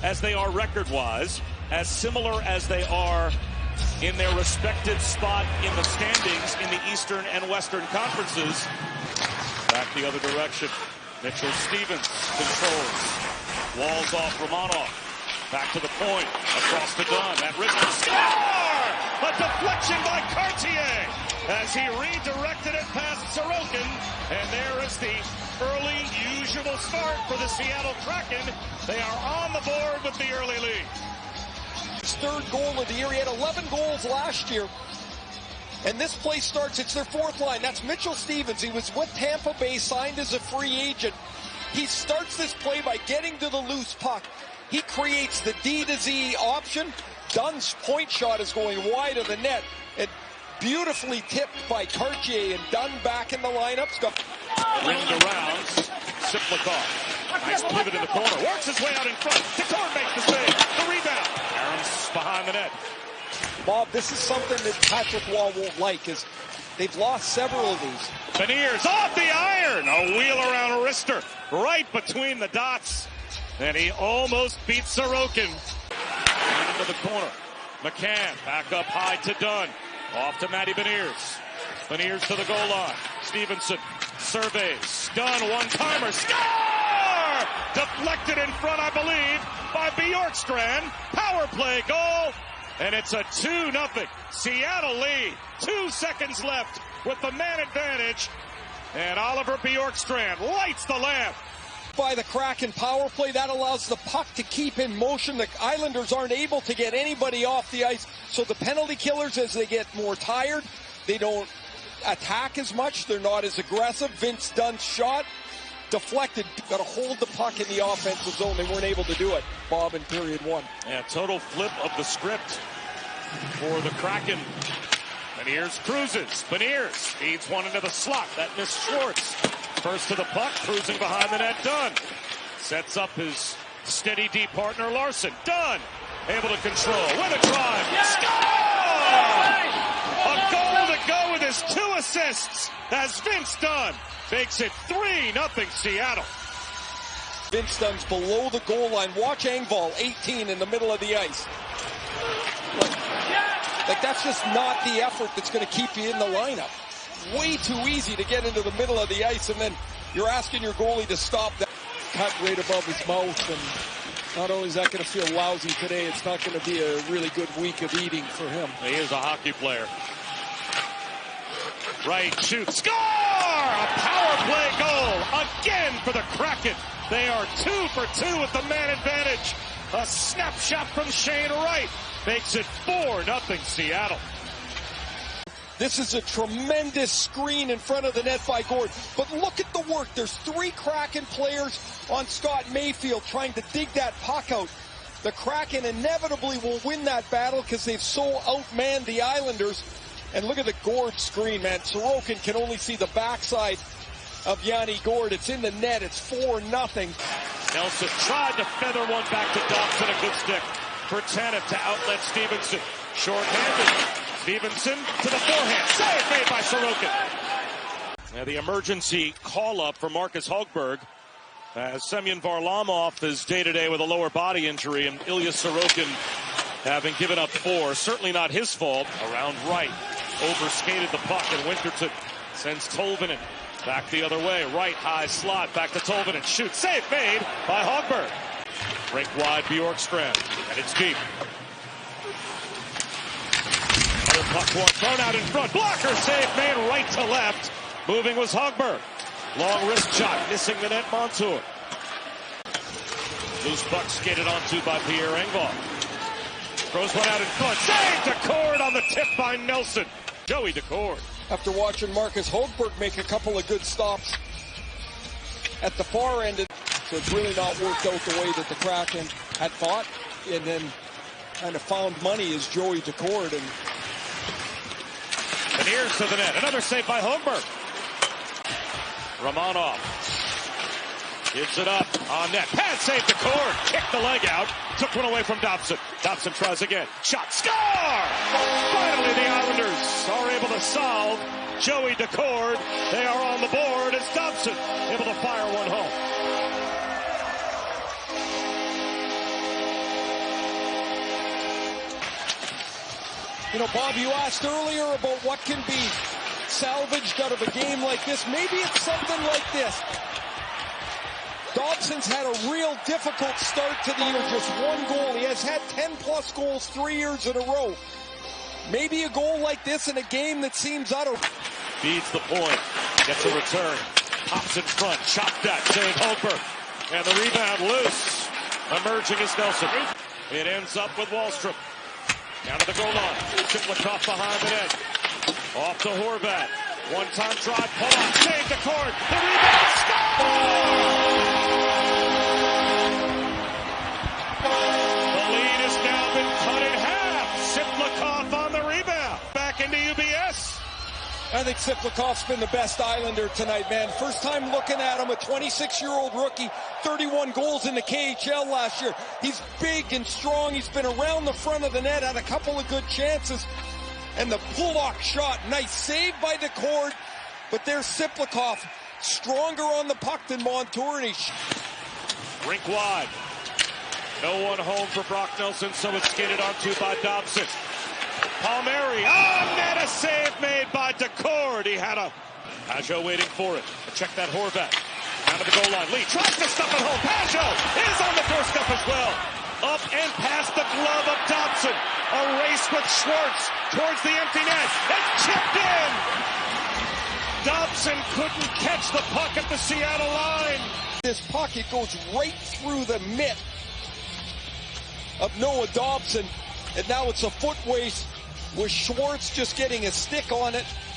as they are record-wise, as similar as they are in their respective spot in the standings in the Eastern and Western Conferences. Back the other direction. Mitchell Stevens controls. Walls off Romanov. Back to the point. Across to Dunn. That wrist score! A deflection by Cartier as he redirected it past Sorokin. And there is the early usual start for the Seattle Kraken. They are on the board with the early lead. His third goal of the year. He had 11 goals last year. And this play starts, it's their fourth line. That's Mitchell Stevens. He was with Tampa Bay, signed as a free agent. He starts this play by getting to the loose puck. He creates the D to Z option. Dunn's point shot is going wide of the net. And beautifully tipped by Cartier, and Dunn back in the lineup. Rimmed around. Siplikov. Nice pivot in the corner. Works his way out in front. Decord makes the save. The rebound. Aaron's behind the net. Bob, this is something that Patrick Waugh won't like, is they've lost several of these. Beniers off the iron. A wheel around Rister. Right between the dots. And he almost beats Sorokin. Into the corner. McCann back up high to Dunn. Off to Matty Beniers. Beniers to the goal line. Stevenson surveys. Dunn one-timer. Score! Deflected in front, I believe, by Bjorkstrand. Power play goal. And it's a 2-0 Seattle lead. 2 seconds left with the man advantage. And Oliver Bjorkstrand lights the lamp. By the Kraken power play, that allows the puck to keep in motion. The Islanders aren't able to get anybody off the ice. So the penalty killers, as they get more tired, they don't attack as much. They're not as aggressive. Vince Dunn's shot deflected. Got to hold the puck in the offensive zone. They weren't able to do it, Bob, in period one. Yeah, total flip of the script for the Kraken. Beniers cruises. Beniers feeds one into the slot. That missed Schwartz. First to the puck, cruising behind the net. Dunn sets up his steady D partner Larson. Dunn able to control with a drive. Score! A goal to go with his 2 assists as Vince Dunn makes it 3-0 Seattle. Vince Dunn's below the goal line. Watch Engvall, 18 in the middle of the ice. Like that's just not the effort that's going to keep you in the lineup. Way too easy to get into the middle of the ice, and then you're asking your goalie to stop that cut right above his mouth. And not only is that going to feel lousy today, it's not going to be a really good week of eating for him. He is a hockey player. Right, shoot, score! A power play goal again for the Kraken. They are 2 for 2 with the man advantage. A snapshot from Shane Wright makes it 4-0 Seattle. This is a tremendous screen in front of the net by Gord. But look at the work. There's 3 Kraken players on Scott Mayfield trying to dig that puck out. The Kraken inevitably will win that battle because they've so outmanned the Islanders. And look at the Gord screen, man. Sorokin can only see the backside of Yanni Gord. It's in the net. It's 4-0. Nelson tried to feather one back to Dobson. A good stick for Tanev to outlet Stevenson. Short-handed. Stevenson to the forehand. Save made by Sorokin. Now the emergency call-up for Marcus Hogberg. As Semyon Varlamov is day-to-day with a lower body injury, and Ilya Sorokin having given up 4. Certainly not his fault. Around right. Overskated the puck, and Winterton sends Tolvanen back the other way. Right high slot. Back to Tolvanen. Shoot. Save made by Hogberg. Rink wide Bjorkstrand. And it's deep. Puck thrown out in front. Blocker save made right to left. Moving was Hogberg. Long wrist shot. Missing the net Montour. Loose puck skated onto by Pierre Engvall. Throws one out in front. Save Decord on the tip by Nelson. Joey Decord. After watching Marcus Hogberg make a couple of good stops at the far end. So it's really not worked out the way that the Kraken had thought. And then kind of found money is Joey Decord. And Beniers to the net. Another save by Hogberg. Romanov gives it up on net. Pad save to Cord. Kicked the leg out. Took one away from Dobson. Dobson tries again. Shot. Score! Finally, the Islanders are able to solve. Joey Decord. They are on the board as Dobson able to fire one home. You know, Bob, you asked earlier about what can be salvaged out of a game like this. Maybe it's something like this. Dobson's had a real difficult start to the year, just one goal. He has had 10-plus goals 3 years in a row. Maybe a goal like this in a game that seems out of... Feeds the point, gets a return, pops in front, chopped at, save Holberg, and the rebound loose. Emerging is Nelson. It ends up with Wallstrom. Down to the goal line. Chiplicott behind the net. Off to Horvat. One-time drive, pull off, save the cord. The rebound, score! The lead has now been cut in half. Chiplicott on the rebound. Back into UBS. I think Siplikov's been the best Islander tonight, man. First time looking at him, a 26-year-old rookie, 31 goals in the KHL last year. He's big and strong. He's been around the front of the net, had a couple of good chances. And the pull-off shot, nice save by the cord. But there's Siplikov, stronger on the puck than Montour. Rink wide. No one home for Brock Nelson, so it's skated onto by Dobson. Palmieri, net, a save made by Decord. He had a Pajot waiting for it. Check that Horvat. Down to the goal line. Lee tries to stuff it home. Pajot is on the doorstep as well. Up and past the glove of Dobson. A race with Schwartz towards the empty net. And chipped in. Dobson couldn't catch the puck at the Seattle line. This puck, it goes right through the mitt of Noah Dobson. And now it's a foot race with Schwartz just getting a stick on it.